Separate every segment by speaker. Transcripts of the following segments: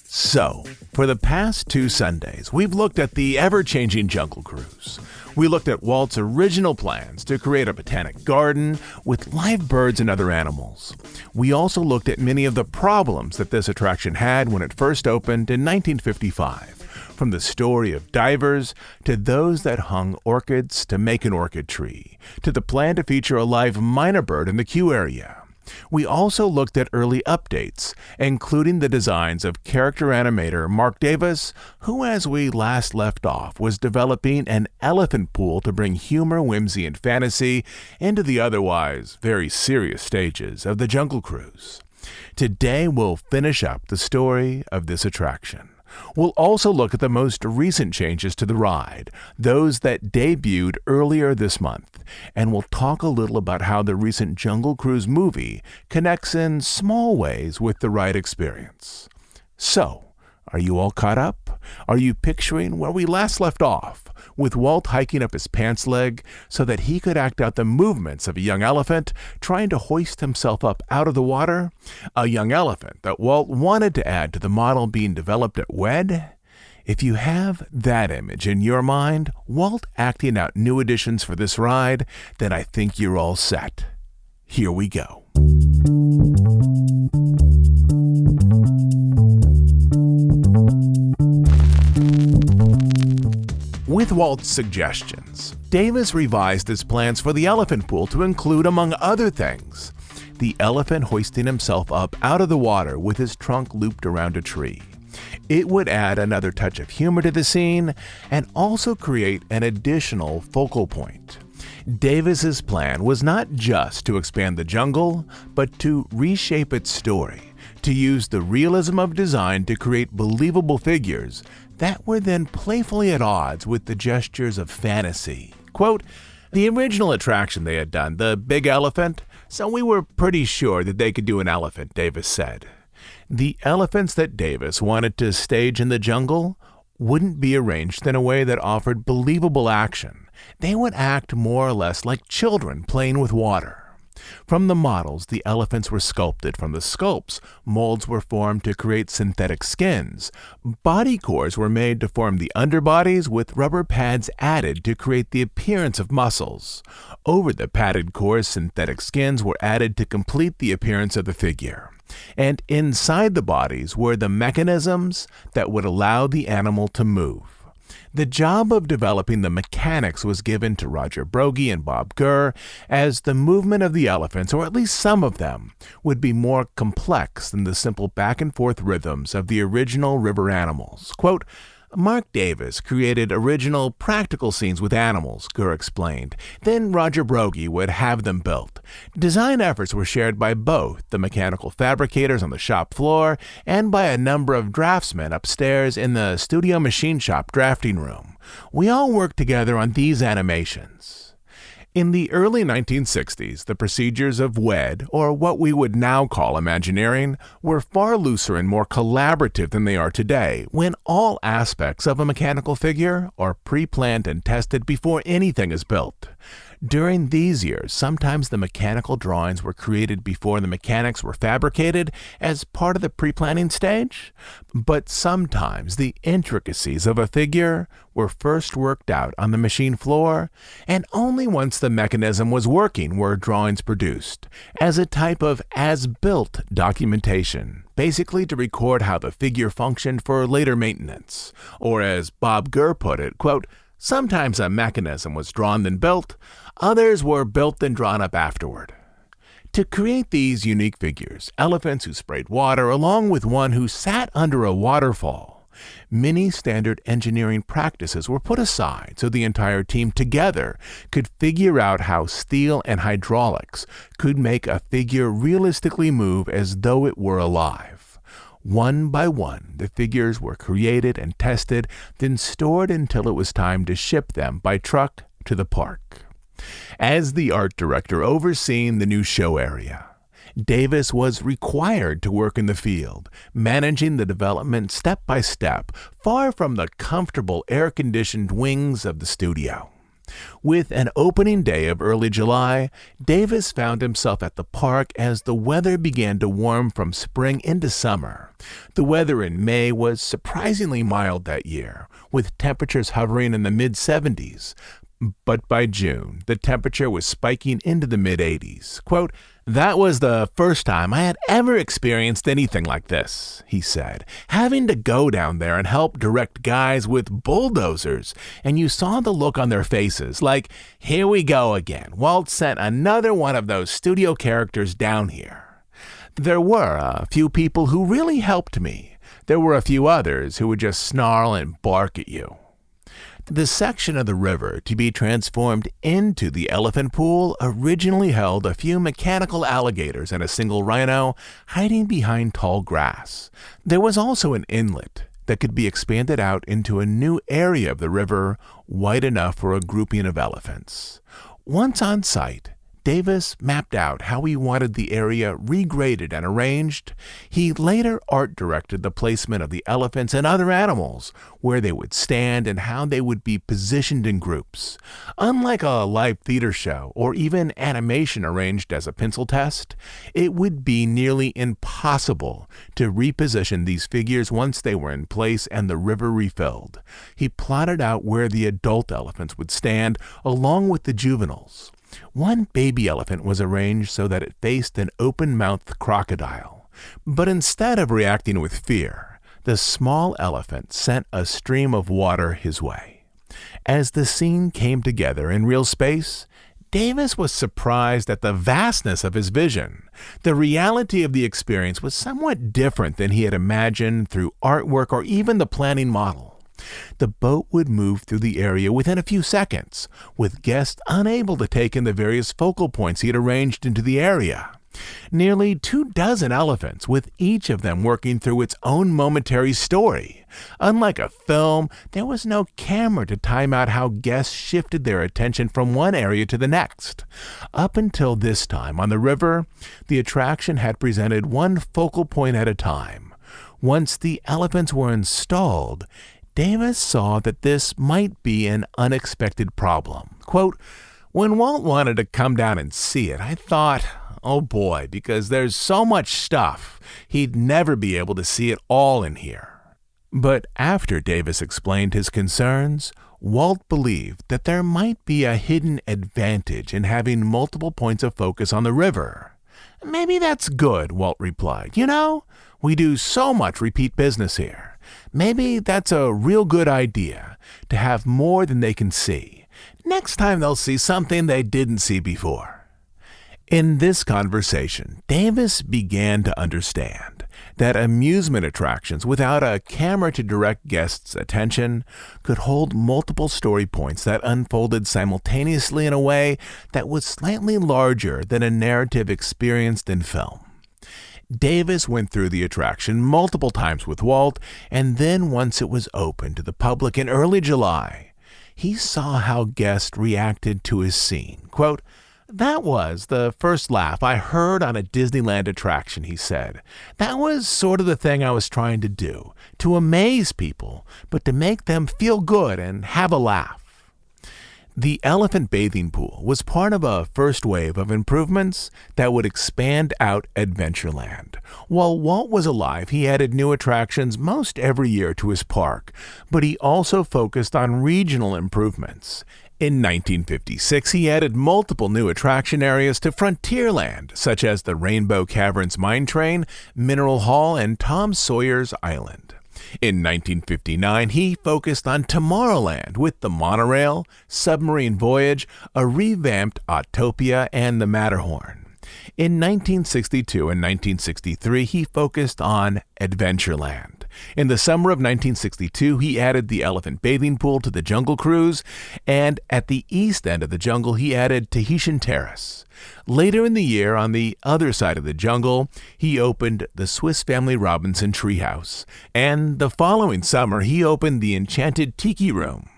Speaker 1: So, for the past 2 Sundays, we've looked at the ever-changing Jungle Cruise. We looked at Walt's original plans to create a botanic garden with live birds and other animals. We also looked at many of the problems that this attraction had when it first opened in 1955, from the story of divers to those that hung orchids to make an orchid tree, to the plan to feature a live minor bird in the queue area. We also looked at early updates, including the designs of character animator Mark Davis, who, as we last left off, was developing an elephant pool to bring humor, whimsy, and fantasy into the otherwise very serious stages of the Jungle Cruise. Today, we'll finish up the story of this attraction. We'll also look at the most recent changes to the ride, those that debuted earlier this month, and we'll talk a little about how the recent Jungle Cruise movie connects in small ways with the ride experience. So, are you all caught up? Are you picturing where we last left off, with Walt hiking up his pants leg so that he could act out the movements of a young elephant trying to hoist himself up out of the water? A young elephant that Walt wanted to add to the model being developed at WED? If you have that image in your mind, Walt acting out new additions for this ride, then I think you're all set. Here we go. With Walt's suggestions, Davis revised his plans for the elephant pool to include, among other things, the elephant hoisting himself up out of the water with his trunk looped around a tree. It would add another touch of humor to the scene and also create an additional focal point. Davis's plan was not just to expand the jungle, but to reshape its story, to use the realism of design to create believable figures that were then playfully at odds with the gestures of fantasy. Quote, "The original attraction they had done, the big elephant, so we were pretty sure that they could do an elephant," Davis said. The elephants that Davis wanted to stage in the jungle wouldn't be arranged in a way that offered believable action. They would act more or less like children playing with water. From the models, the elephants were sculpted. From the sculpts, molds were formed to create synthetic skins. Body cores were made to form the underbodies, with rubber pads added to create the appearance of muscles. Over the padded cores, synthetic skins were added to complete the appearance of the figure. And inside the bodies were the mechanisms that would allow the animal to move. The job of developing the mechanics was given to Roger Broggie and Bob Gurr, as the movement of the elephants, or at least some of them, would be more complex than the simple back-and-forth rhythms of the original river animals. Quote, "Mark Davis created original practical scenes with animals," Gurr explained. Then Roger Broggie would have them built. Design efforts were shared by both the mechanical fabricators on the shop floor and by a number of draftsmen upstairs in the studio machine shop drafting room. We all worked together on these animations. In the early 1960s, the procedures of WED, or what we would now call Imagineering, were far looser and more collaborative than they are today, when all aspects of a mechanical figure are pre-planned and tested before anything is built. During these years, sometimes the mechanical drawings were created before the mechanics were fabricated as part of the pre-planning stage, but sometimes the intricacies of a figure were first worked out on the machine floor, and only once the mechanism was working were drawings produced, as a type of as-built documentation, basically to record how the figure functioned for later maintenance. Or as Bob Gurr put it, quote, "Sometimes a mechanism was drawn then built, others were built then drawn up afterward." To create these unique figures, elephants who sprayed water along with one who sat under a waterfall, many standard engineering practices were put aside so the entire team together could figure out how steel and hydraulics could make a figure realistically move as though it were alive. One by one, the figures were created and tested, then stored until it was time to ship them by truck to the park. As the art director overseeing the new show area, Davis was required to work in the field, managing the development step by step, far from the comfortable air-conditioned wings of the studio. With an opening day of early July, Davis found himself at the park as the weather began to warm from spring into summer. The weather in May was surprisingly mild that year, with temperatures hovering in the mid-70s. But by June, the temperature was spiking into the mid-80s. Quote, "That was the first time I had ever experienced anything like this," he said, "having to go down there and help direct guys with bulldozers, and you saw the look on their faces, like, here we go again, Walt sent another one of those studio characters down here." There were a few people who really helped me. There were a few others who would just snarl and bark at you. The section of the river to be transformed into the elephant pool originally held a few mechanical alligators and a single rhino hiding behind tall grass. There was also an inlet that could be expanded out into a new area of the river wide enough for a grouping of elephants. Once on site, Davis mapped out how he wanted the area regraded and arranged. He later art directed the placement of the elephants and other animals, where they would stand and how they would be positioned in groups. Unlike a live theater show or even animation arranged as a pencil test, it would be nearly impossible to reposition these figures once they were in place and the river refilled. He plotted out where the adult elephants would stand along with the juveniles. One baby elephant was arranged so that it faced an open-mouthed crocodile. But instead of reacting with fear, the small elephant sent a stream of water his way. As the scene came together in real space, Davis was surprised at the vastness of his vision. The reality of the experience was somewhat different than he had imagined through artwork or even the planning model. The boat would move through the area within a few seconds, with guests unable to take in the various focal points he had arranged into the area. Nearly 24 elephants, with each of them working through its own momentary story. Unlike a film, there was no camera to time out how guests shifted their attention from one area to the next. Up until this time on the river, the attraction had presented one focal point at a time. Once the elephants were installed, Davis saw that this might be an unexpected problem. Quote, "When Walt wanted to come down and see it, I thought, oh boy, because there's so much stuff, he'd never be able to see it all in here." But after Davis explained his concerns, Walt believed that there might be a hidden advantage in having multiple points of focus on the river. "Maybe that's good," Walt replied. "You know, we do so much repeat business here. Maybe that's a real good idea, to have more than they can see. Next time they'll see something they didn't see before." In this conversation, Davis began to understand that amusement attractions without a camera to direct guests' attention could hold multiple story points that unfolded simultaneously in a way that was slightly larger than a narrative experienced in film. Davis went through the attraction multiple times with Walt, and then once it was open to the public in early July, he saw how guests reacted to his scene. Quote, "That was the first laugh I heard on a Disneyland attraction," he said. "That was sort of the thing I was trying to do, to amaze people, but to make them feel good and have a laugh." The elephant bathing pool was part of a first wave of improvements that would expand out Adventureland. While Walt was alive, he added new attractions most every year to his park, but he also focused on regional improvements. In 1956, he added multiple new attraction areas to Frontierland, such as the Rainbow Caverns Mine Train, Mineral Hall, and Tom Sawyer's Island. In 1959, he focused on Tomorrowland with the monorail, Submarine Voyage, a revamped Autopia, and the Matterhorn. In 1962 and 1963, he focused on Adventureland. In the summer of 1962, he added the Elephant Bathing Pool to the Jungle Cruise, and at the east end of the jungle, he added Tahitian Terrace. Later in the year, on the other side of the jungle, he opened the Swiss Family Robinson Treehouse, and the following summer, he opened the Enchanted Tiki Room.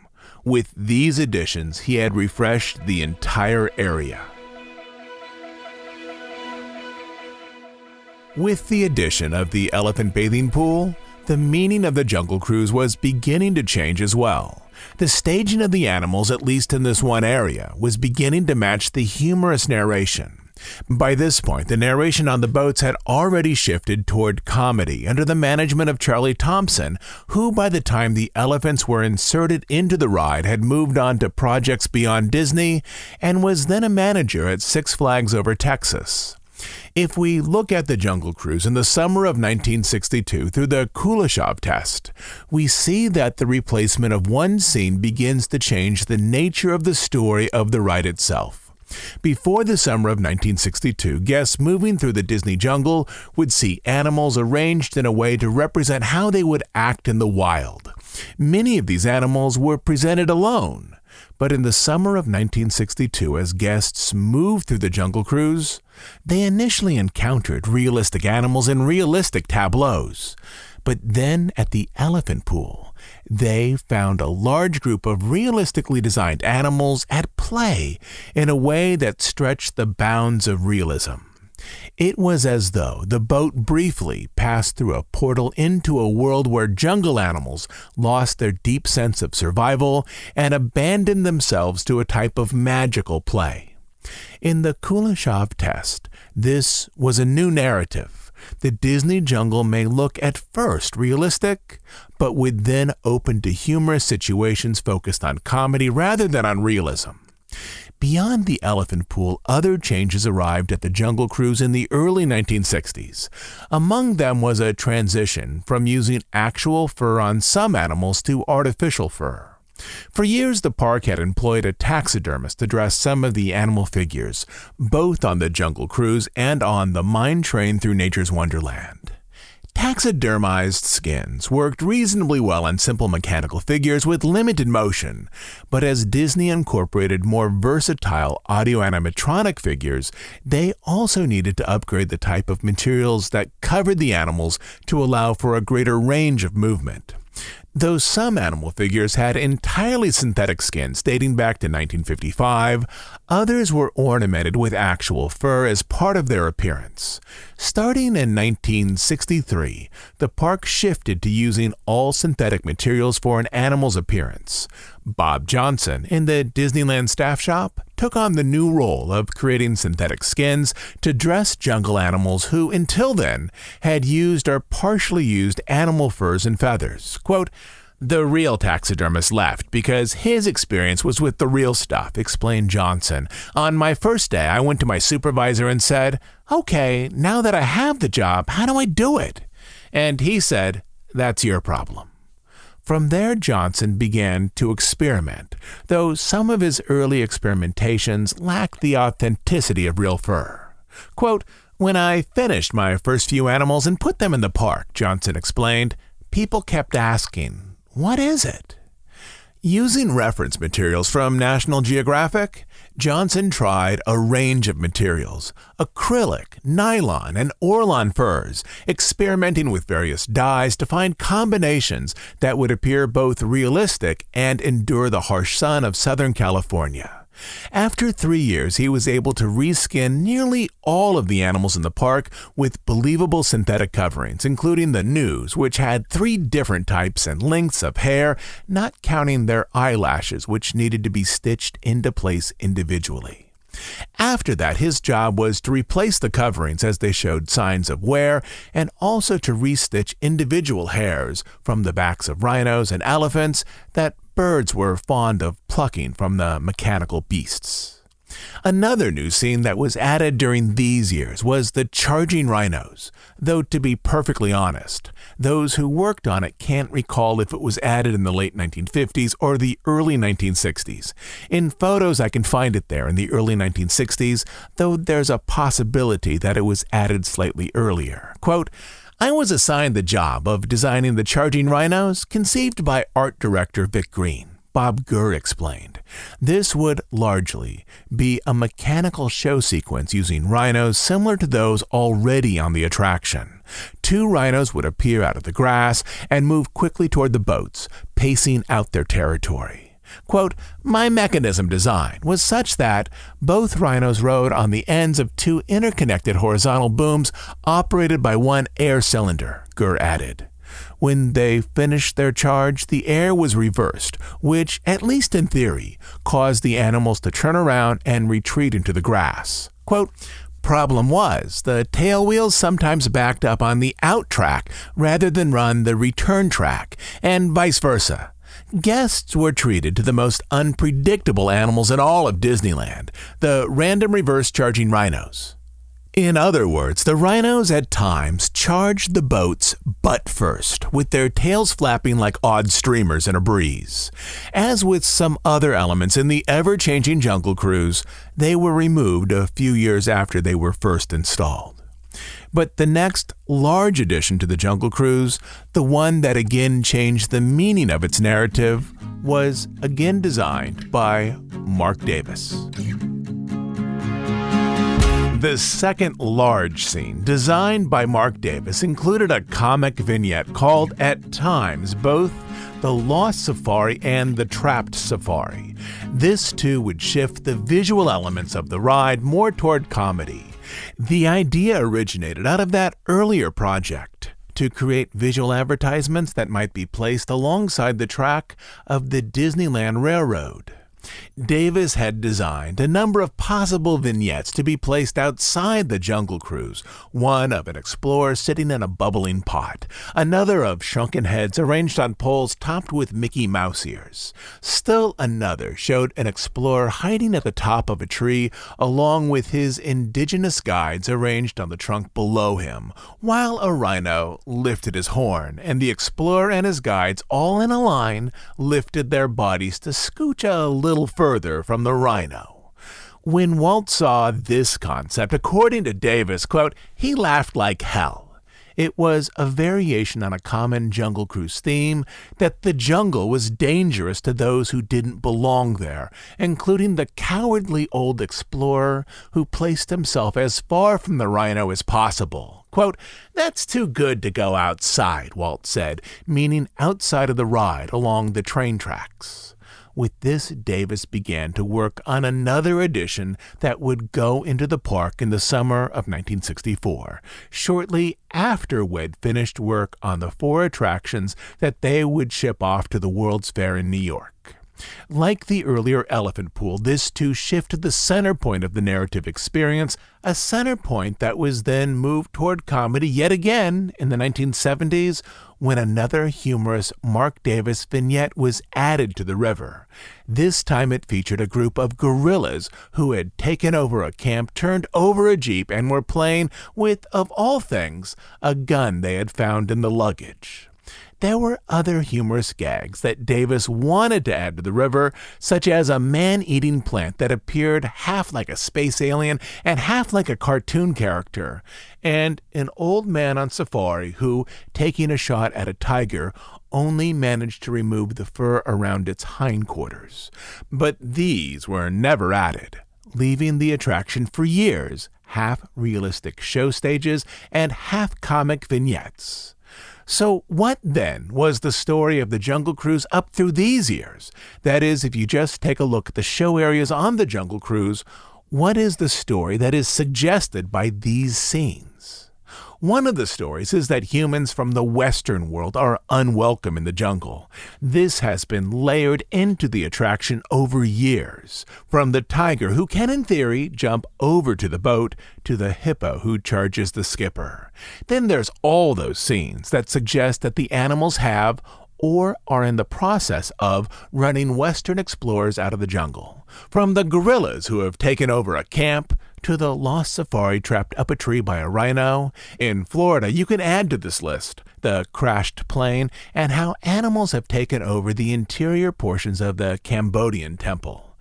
Speaker 1: With these additions, he had refreshed the entire area. With the addition of the Elephant Bathing Pool, the meaning of the Jungle Cruise was beginning to change as well. The staging of the animals, at least in this one area, was beginning to match the humorous narration. By this point, the narration on the boats had already shifted toward comedy under the management of Charlie Thompson, who by the time the elephants were inserted into the ride had moved on to projects beyond Disney and was then a manager at Six Flags Over Texas. If we look at the Jungle Cruise in the summer of 1962 through the Kuleshov test, we see that the replacement of one scene begins to change the nature of the story of the ride itself. Before the summer of 1962, guests moving through the Disney jungle would see animals arranged in a way to represent how they would act in the wild. Many of these animals were presented alone, but in the summer of 1962, as guests moved through the Jungle Cruise, they initially encountered realistic animals in realistic tableaus. But then at the elephant pool, they found a large group of realistically designed animals at play in a way that stretched the bounds of realism. It was as though the boat briefly passed through a portal into a world where jungle animals lost their deep sense of survival and abandoned themselves to a type of magical play. In the Kuleshov test, this was a new narrative. The Disney jungle may look at first realistic, but would then open to humorous situations focused on comedy rather than on realism. Beyond the elephant pool, other changes arrived at the Jungle Cruise in the early 1960s. Among them was a transition from using actual fur on some animals to artificial fur. For years, the park had employed a taxidermist to dress some of the animal figures, both on the Jungle Cruise and on the mine train through Nature's Wonderland. Taxidermized skins worked reasonably well on simple mechanical figures with limited motion, but as Disney incorporated more versatile audio-animatronic figures, they also needed to upgrade the type of materials that covered the animals to allow for a greater range of movement. Though some animal figures had entirely synthetic skins dating back to 1955, others were ornamented with actual fur as part of their appearance. Starting in 1963, the park shifted to using all synthetic materials for an animal's appearance. Bob Johnson, in the Disneyland staff shop, took on the new role of creating synthetic skins to dress jungle animals who, until then, had used or partially used animal furs and feathers. Quote, "The real taxidermist left because his experience was with the real stuff," explained Johnson. "On my first day, I went to my supervisor and said, 'Okay, now that I have the job, how do I do it?' And he said, 'That's your problem.'" From there, Johnson began to experiment, though some of his early experimentations lacked the authenticity of real fur. Quote, "When I finished my first few animals and put them in the park," Johnson explained, "people kept asking, 'What is it?'" Using reference materials from National Geographic, Johnson tried a range of materials: acrylic, nylon, and Orlon furs, experimenting with various dyes to find combinations that would appear both realistic and endure the harsh sun of Southern California. After 3 years, he was able to reskin nearly all of the animals in the park with believable synthetic coverings, including the News, which had 3 different types and lengths of hair, not counting their eyelashes, which needed to be stitched into place individually. After that, his job was to replace the coverings as they showed signs of wear and also to restitch individual hairs from the backs of rhinos and elephants that birds were fond of plucking from the mechanical beasts. Another new scene that was added during these years was the Charging Rhinos, though to be perfectly honest, those who worked on it can't recall if it was added in the late 1950s or the early 1960s. In photos I can find it there in the early 1960s, though there's a possibility that it was added slightly earlier. Quote, "I was assigned the job of designing the Charging Rhinos, conceived by art director Vic Green," Bob Gurr explained. This would largely be a mechanical show sequence using rhinos similar to those already on the attraction. 2 rhinos would appear out of the grass and move quickly toward the boats, pacing out their territory. Quote, "My mechanism design was such that both rhinos rode on the ends of 2 interconnected horizontal booms operated by 1 air cylinder," Gurr added. When they finished their charge, the air was reversed, which, at least in theory, caused the animals to turn around and retreat into the grass. Quote, problem was, the tail wheels sometimes backed up on the out track rather than run the return track, and vice versa. Guests were treated to the most unpredictable animals in all of Disneyland, the random reverse charging rhinos. In other words, the rhinos at times charged the boats butt first, with their tails flapping like odd streamers in a breeze. As with some other elements in the ever-changing Jungle Cruise, they were removed a few years after they were first installed. But the next large addition to the Jungle Cruise, the one that again changed the meaning of its narrative, was again designed by Marc Davis. The second large scene, designed by Marc Davis, included a comic vignette called, at times, both the Lost Safari and the Trapped Safari. This, too, would shift the visual elements of the ride more toward comedy. The idea originated out of that earlier project, to create visual advertisements that might be placed alongside the track of the Disneyland Railroad. Davis had designed a number of possible vignettes to be placed outside the Jungle Cruise, one of an explorer sitting in a bubbling pot, another of shrunken heads arranged on poles topped with Mickey Mouse ears. Still another showed an explorer hiding at the top of a tree along with his indigenous guides arranged on the trunk below him, while a rhino lifted his horn, and the explorer and his guides, all in a line, lifted their bodies to scooch a little further from the rhino. When Walt saw this concept, according to Davis, quote, he laughed like hell. It was a variation on a common Jungle Cruise theme that the jungle was dangerous to those who didn't belong there, including the cowardly old explorer who placed himself as far from the rhino as possible. Quote, that's too good to go outside, Walt said, meaning outside of the ride along the train tracks. With this, Davis began to work on another edition that would go into the park in the summer of 1964, shortly after we'd finished work on the 4 attractions that they would ship off to the World's Fair in New York. Like the earlier Elephant Pool, this too shifted the center point of the narrative experience, a center point that was then moved toward comedy yet again in the 1970s when another humorous Marc Davis vignette was added to the river. This time it featured a group of gorillas who had taken over a camp, turned over a jeep, and were playing with, of all things, a gun they had found in the luggage. There were other humorous gags that Davis wanted to add to the river, such as a man-eating plant that appeared half like a space alien and half like a cartoon character, and an old man on safari who, taking a shot at a tiger, only managed to remove the fur around its hindquarters. But these were never added, leaving the attraction for years half realistic show stages and half comic vignettes. So what, then, was the story of the Jungle Cruise up through these years? That is, if you just take a look at the show areas on the Jungle Cruise, what is the story that is suggested by these scenes? One of the stories is that humans from the Western world are unwelcome in the jungle. This has been layered into the attraction over years, from the tiger who can, in theory, jump over to the boat, to the hippo who charges the skipper. Then there's all those scenes that suggest that the animals have, or are in the process of, running Western explorers out of the jungle. From the gorillas who have taken over a camp, to the lost safari trapped up a tree by a rhino. In Florida, you can add to this list the crashed plane and how animals have taken over the interior portions of the Cambodian temple.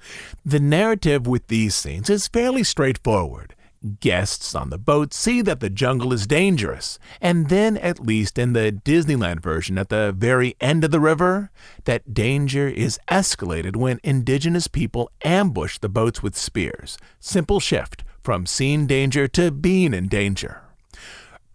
Speaker 1: The narrative with these scenes is fairly straightforward. Guests on the boat see that the jungle is dangerous, and then, at least in the Disneyland version at the very end of the river, that danger is escalated when indigenous people ambush the boats with spears. Simple shift from seeing danger to being in danger.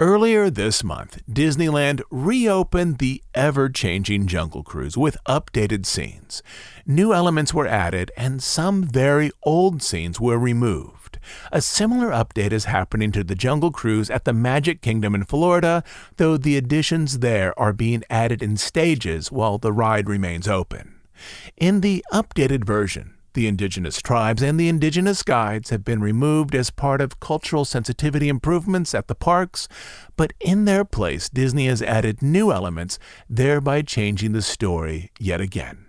Speaker 1: Earlier this month, Disneyland reopened the ever-changing Jungle Cruise with updated scenes. New elements were added, and some very old scenes were removed. A similar update is happening to the Jungle Cruise at the Magic Kingdom in Florida, though the additions there are being added in stages while the ride remains open. In the updated version, the indigenous tribes and the indigenous guides have been removed as part of cultural sensitivity improvements at the parks, but in their place, Disney has added new elements, thereby changing the story yet again.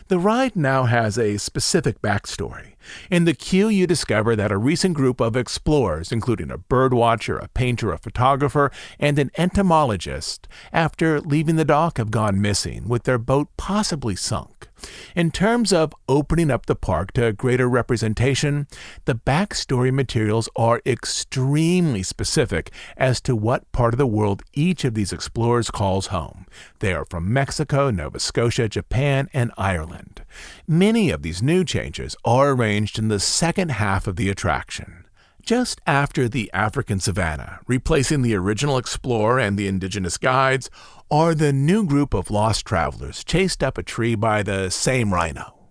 Speaker 1: The ride now has a specific backstory. In the queue, you discover that a recent group of explorers, including a birdwatcher, a painter, a photographer, and an entomologist, after leaving the dock have gone missing, with their boat possibly sunk. In terms of opening up the park to greater representation, the backstory materials are extremely specific as to what part of the world each of these explorers calls home. They are from Mexico, Nova Scotia, Japan, and Ireland. Many of these new changes are arranged in the second half of the attraction. Just after the African savanna, replacing the original explorer and the indigenous guides, are the new group of lost travelers chased up a tree by the same rhino.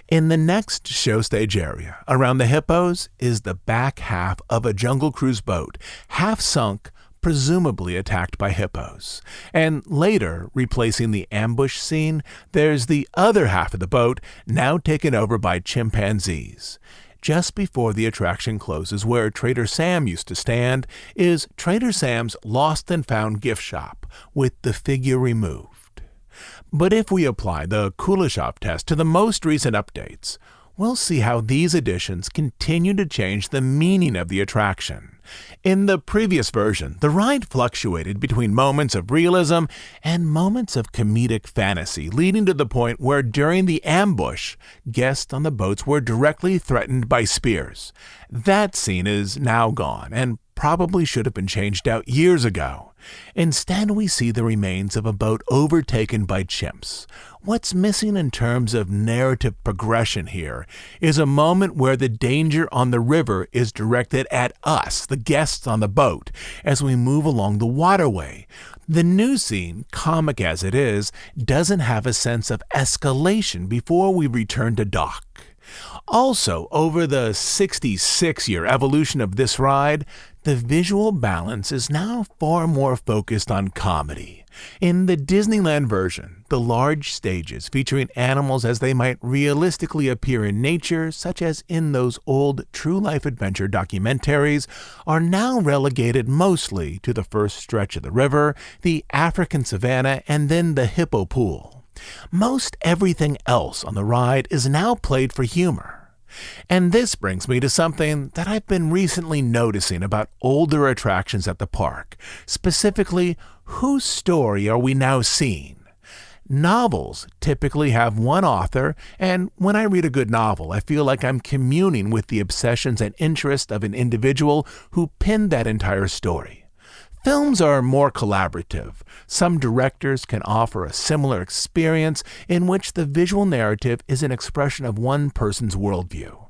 Speaker 1: In the next show stage area, around the hippos, is the back half of a Jungle Cruise boat, half sunk, presumably attacked by hippos. And later, replacing the ambush scene, there's the other half of the boat, now taken over by chimpanzees. Just before the attraction closes, where Trader Sam used to stand, is Trader Sam's lost and found gift shop, with the figure removed. But if we apply the Kuleshov test to the most recent updates, we'll see how these additions continue to change the meaning of the attraction. In the previous version, the ride fluctuated between moments of realism and moments of comedic fantasy, leading to the point where during the ambush, guests on the boats were directly threatened by spears. That scene is now gone and probably should have been changed out years ago. Instead, we see the remains of a boat overtaken by chimps. What's missing in terms of narrative progression here is a moment where the danger on the river is directed at us, the guests on the boat, as we move along the waterway. The new scene, comic as it is, doesn't have a sense of escalation before we return to dock. Also, over the 66-year evolution of this ride, the visual balance is now far more focused on comedy. In the Disneyland version, the large stages featuring animals as they might realistically appear in nature, such as in those old true-life adventure documentaries, are now relegated mostly to the first stretch of the river, the African savanna, and then the hippo pool. Most everything else on the ride is now played for humor. And this brings me to something that I've been recently noticing about older attractions at the park. Specifically, whose story are we now seeing? Novels typically have one author, and when I read a good novel, I feel like I'm communing with the obsessions and interests of an individual who penned that entire story. Films are more collaborative. Some directors can offer a similar experience in which the visual narrative is an expression of one person's worldview.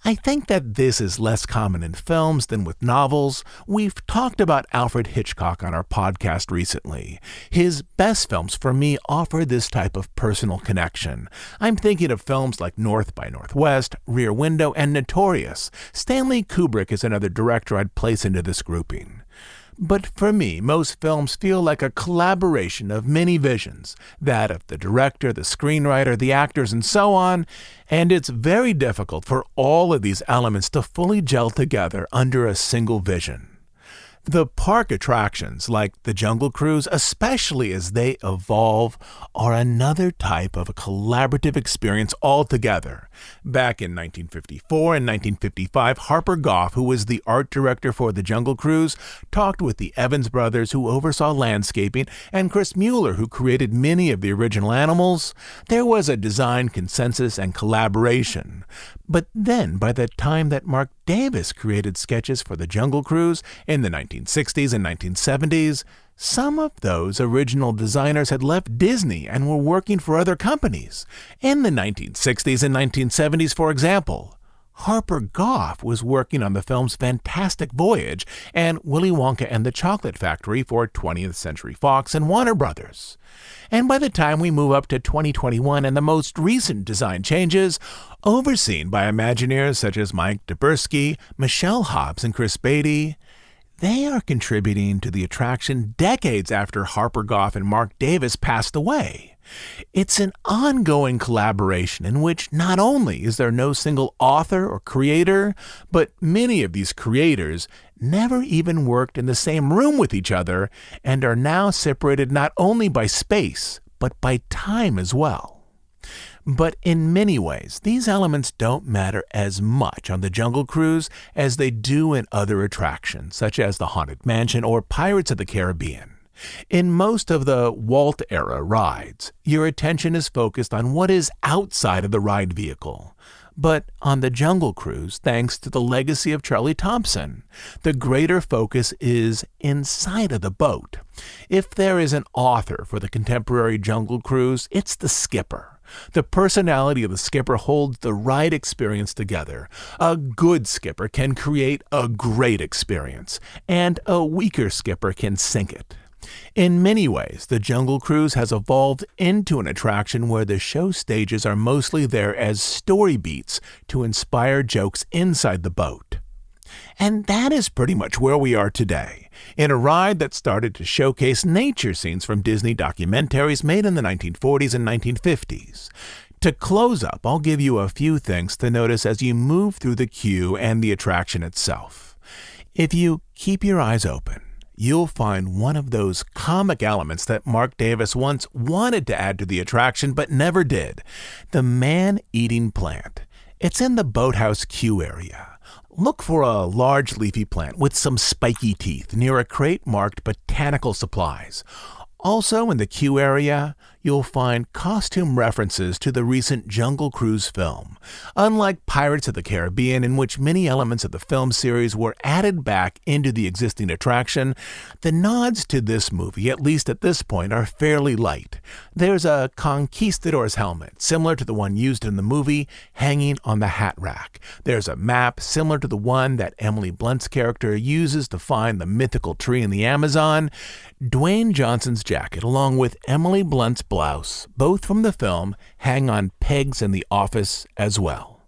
Speaker 1: I think that this is less common in films than with novels. We've talked about Alfred Hitchcock on our podcast recently. His best films, for me, offer this type of personal connection. I'm thinking of films like North by Northwest, Rear Window, and Notorious. Stanley Kubrick is another director I'd place into this grouping. But for me, most films feel like a collaboration of many visions, that of the director, the screenwriter, the actors, and so on, and it's very difficult for all of these elements to fully gel together under a single vision. The park attractions, like the Jungle Cruise, especially as they evolve, are another type of a collaborative experience altogether. Back in 1954 and 1955, Harper Goff, who was the art director for the Jungle Cruise, talked with the Evans brothers, who oversaw landscaping, and Chris Mueller, who created many of the original animals. There was a design consensus and collaboration. But then, by the time that Mark Davis created sketches for the Jungle Cruise in the 1960s and 1970s, some of those original designers had left Disney and were working for other companies. In the 1960s and 1970s, for example, Harper Goff was working on the film's Fantastic Voyage and Willy Wonka and the Chocolate Factory for 20th Century Fox and Warner Brothers. And by the time we move up to 2021 and the most recent design changes, overseen by Imagineers such as Mike Dabrowski, Michelle Hobbs, and Chris Beatty, they are contributing to the attraction decades after Harper Goff and Mark Davis passed away. It's an ongoing collaboration in which not only is there no single author or creator, but many of these creators never even worked in the same room with each other and are now separated not only by space, but by time as well. But in many ways, these elements don't matter as much on the Jungle Cruise as they do in other attractions, such as the Haunted Mansion or Pirates of the Caribbean. In most of the Walt-era rides, your attention is focused on what is outside of the ride vehicle. But on the Jungle Cruise, thanks to the legacy of Charlie Thompson, the greater focus is inside of the boat. If there is an author for the contemporary Jungle Cruise, it's the skipper. The personality of the skipper holds the ride experience together. A good skipper can create a great experience, and a weaker skipper can sink it. In many ways, the Jungle Cruise has evolved into an attraction where the show stages are mostly there as story beats to inspire jokes inside the boat. And that is pretty much where we are today, in a ride that started to showcase nature scenes from Disney documentaries made in the 1940s and 1950s. To close up, I'll give you a few things to notice as you move through the queue and the attraction itself. If you keep your eyes open, you'll find one of those comic elements that Mark Davis once wanted to add to the attraction but never did, the man-eating plant. It's in the boathouse queue area. Look for a large leafy plant with some spiky teeth near a crate marked Botanical Supplies. Also in the queue area, you'll find costume references to the recent Jungle Cruise film. Unlike Pirates of the Caribbean, in which many elements of the film series were added back into the existing attraction, the nods to this movie, at least at this point, are fairly light. There's a conquistador's helmet, similar to the one used in the movie, hanging on the hat rack. There's a map similar to the one that Emily Blunt's character uses to find the mythical tree in the Amazon. Dwayne Johnson's jacket, along with Emily Blunt's blouse, both from the film, hang on pegs in the office as well.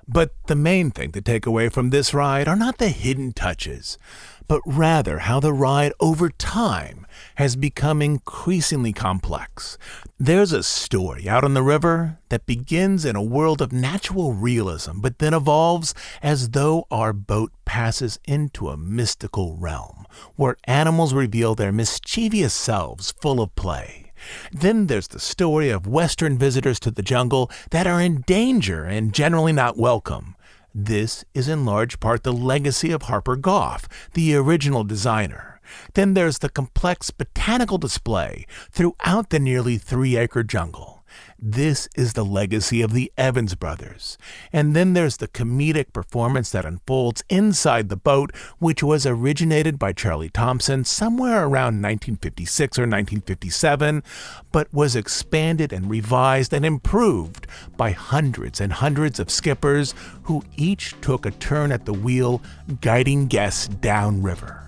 Speaker 1: But the main thing to take away from this ride are not the hidden touches, but rather how the ride over time has become increasingly complex. There's a story out on the river that begins in a world of natural realism, but then evolves as though our boat passes into a mystical realm, where animals reveal their mischievous selves full of play. Then there's the story of Western visitors to the jungle that are in danger and generally not welcome. This is in large part the legacy of Harper Goff, the original designer. Then there's the complex botanical display throughout the nearly 3-acre jungle. This is the legacy of the Evans brothers. And then there's the comedic performance that unfolds inside the boat, which was originated by Charlie Thompson somewhere around 1956 or 1957, but was expanded and revised and improved by hundreds and hundreds of skippers who each took a turn at the wheel, guiding guests downriver.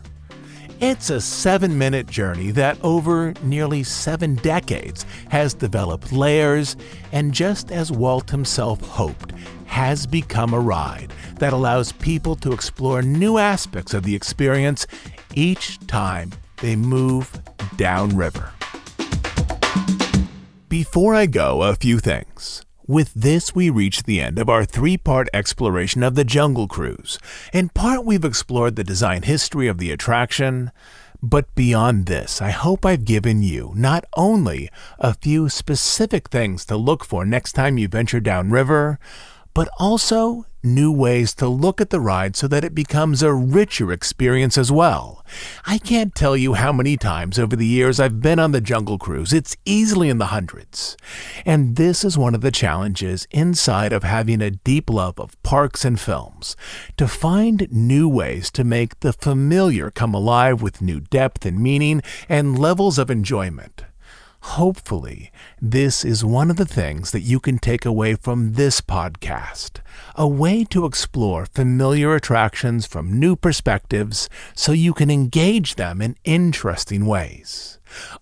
Speaker 1: It's a 7-minute journey that over nearly 7 decades has developed layers and, just as Walt himself hoped, has become a ride that allows people to explore new aspects of the experience each time they move downriver. Before I go, a few things. With this, we reach the end of our 3-part exploration of the Jungle Cruise. In part, we've explored the design history of the attraction, but beyond this, I hope I've given you not only a few specific things to look for next time you venture downriver, but also new ways to look at the ride so that it becomes a richer experience as well. I can't tell you how many times over the years I've been on the Jungle Cruise. It's easily in the hundreds. And this is one of the challenges inside of having a deep love of parks and films, to find new ways to make the familiar come alive with new depth and meaning and levels of enjoyment. Hopefully, this is one of the things that you can take away from this podcast, a way to explore familiar attractions from new perspectives so you can engage them in interesting ways.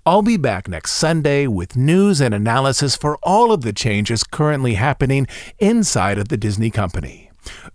Speaker 1: I'll be back next Sunday with news and analysis for all of the changes currently happening inside of the Disney company.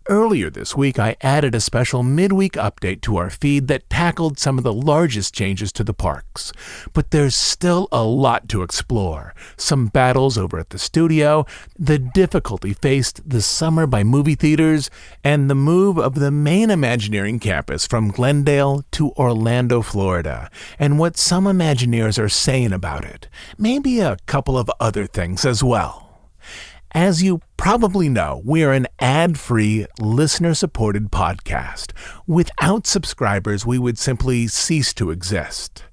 Speaker 1: Earlier this week, I added a special midweek update to our feed that tackled some of the largest changes to the parks. But there's still a lot to explore. Some battles over at the studio, the difficulty faced this summer by movie theaters, and the move of the main Imagineering campus from Glendale to Orlando, Florida, and what some Imagineers are saying about it. Maybe a couple of other things as well. As you probably know, we are an ad-free, listener-supported podcast. Without subscribers, we would simply cease to exist.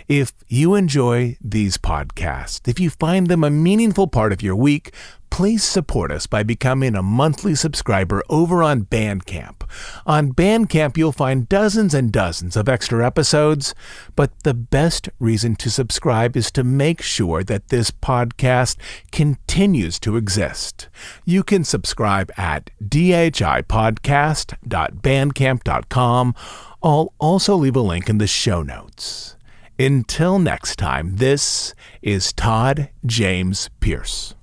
Speaker 1: If you enjoy these podcasts, if you find them a meaningful part of your week, please support us by becoming a monthly subscriber over on Bandcamp. On Bandcamp, you'll find dozens and dozens of extra episodes, but the best reason to subscribe is to make sure that this podcast continues to exist. You can subscribe at dhipodcast.bandcamp.com. I'll also leave a link in the show notes. Until next time, this is Todd James Pierce.